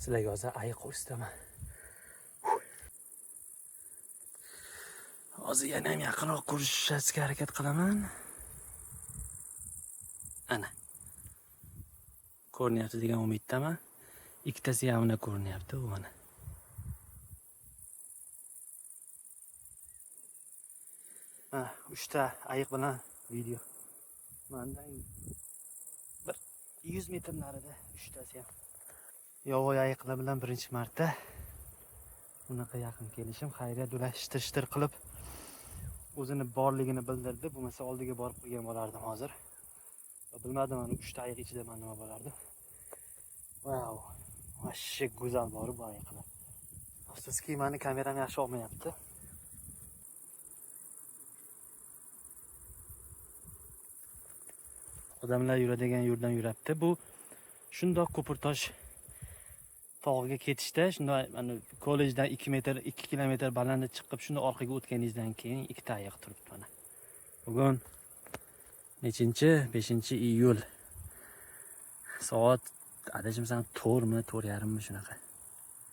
Sizlarga hozir ayiq ko'rsataman. Hozir yana ham yaqinroq ko'rishga harakat qilaman. Ana. Ko'rinyapti degan umiddaman. Ikkitasi ham ko'rinyapti u mana. Ha, 3 ta ayiq bilan video. Mendan bir 100 metr narida 3 tasi ham. Yovvoyi ayiqlar bilan birinchi marta bunaqa yaqin kelishim, xayriyat ular shtir qilib o'zini borligini bildirdi. Bo'lmasa oldiga borib qo'ygan bo'lardim hozir. Bilmadim, mana 3 ta ayiq ichida men nima bo'lardim. Wow, vashshe go'zal bor bu ayiqlar. Afsuski, meni kameram yaxshi olmayapti. Odamlar yuradigan yo'ldan yuribdi. Bu shundoq Ko'pirtosh tog'iga ketishda, shundoq mana kollejdan 2 kilometr balandga chiqib, shunda orqaga o'tganingizdan keyin ikkita ayiq turibdi mana. Bugun nechinchi? 5-iyul. Soat adashimsan 4mi, 4:30mi shunaqa.